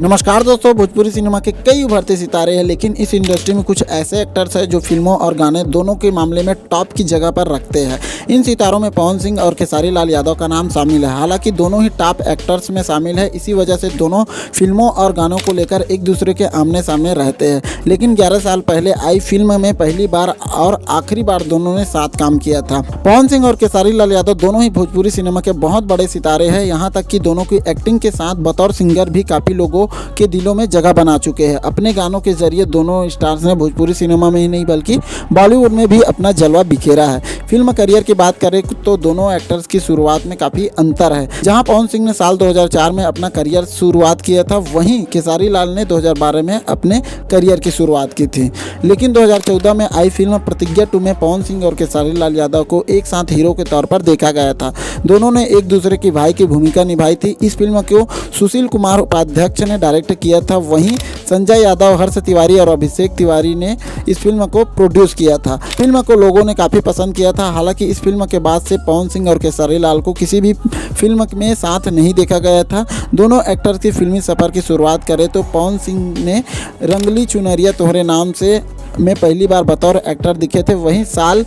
नमस्कार दोस्तों, भोजपुरी सिनेमा के कई उभरते सितारे हैं, लेकिन इस इंडस्ट्री में कुछ ऐसे एक्टर्स हैं जो फिल्मों और गाने दोनों के मामले में टॉप की जगह पर रखते हैं। इन सितारों में पवन सिंह और खेसारी लाल यादव का नाम शामिल है। हालांकि दोनों ही टॉप एक्टर्स में शामिल है, इसी वजह से दोनों फिल्मों और गानों को लेकर एक दूसरे के आमने सामने रहते हैं। लेकिन 11 साल पहले आई फिल्म में पहली बार और आखिरी बार दोनों ने साथ काम किया था। पवन सिंह और खेसारी लाल यादव दोनों ही भोजपुरी सिनेमा के बहुत बड़े सितारे हैं। यहाँ तक कि दोनों की एक्टिंग के साथ बतौर सिंगर भी काफ़ी लोगों के दिलों में जगह बना चुके हैं। अपने गानों के जरिए दोनों स्टार्स ने भोजपुरी सिनेमा में ही नहीं बल्कि बॉलीवुड में भी अपना जलवा बिखेरा है। फिल्म करियर की बात करें तो दोनों एक्टर्स की शुरुआत में काफ़ी अंतर है। जहां पवन सिंह ने साल 2004 में अपना करियर शुरुआत किया था, वहीं खेसारी लाल ने 2012 में अपने करियर की शुरुआत की थी। लेकिन 2014 में आई फिल्म प्रतिज्ञा 2 में पवन सिंह और खेसारी लाल यादव को एक साथ हीरो के तौर पर देखा गया था। दोनों ने एक दूसरे की भाई की भूमिका निभाई थी। इस फिल्म को सुशील कुमार उपाध्याय ने डायरेक्ट किया था, वहीं संजय यादव, हर्ष तिवारी और अभिषेक तिवारी ने इस फिल्म को प्रोड्यूस किया था। फिल्म को लोगों ने काफ़ी पसंद किया था। हालांकि इस फिल्म के बाद से पवन सिंह और खेसारी लाल को किसी भी फिल्म में साथ नहीं देखा गया था। दोनों एक्टर्स की फिल्मी सफ़र की शुरुआत करें तो पवन सिंह ने रंगली चुनरिया तोहरे नाम से में पहली बार बतौर एक्टर दिखे थे, वहीं साल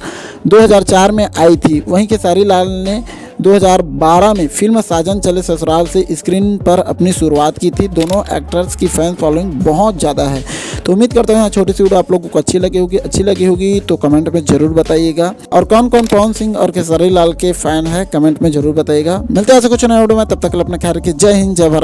2004 में आई थी। वहीं खेसारी लाल ने 2012 में फिल्म साजन चले ससुराल से स्क्रीन पर अपनी शुरुआत की थी। दोनों एक्टर्स की फैन फॉलोइंग बहुत ज़्यादा है। तो उम्मीद करते हैं छोटी सी वीडियो आप लोगों को अच्छी लगी होगी तो कमेंट में ज़रूर बताइएगा। और कौन कौन पवन सिंह और खेसारी लाल के फ़ैन है कमेंट में ज़रूर बताइएगा। मिलते हैं ऐसे कुछ नए वीडियो में, तब तक अपना ख्याल रखिए। जय हिंद, जय भारत।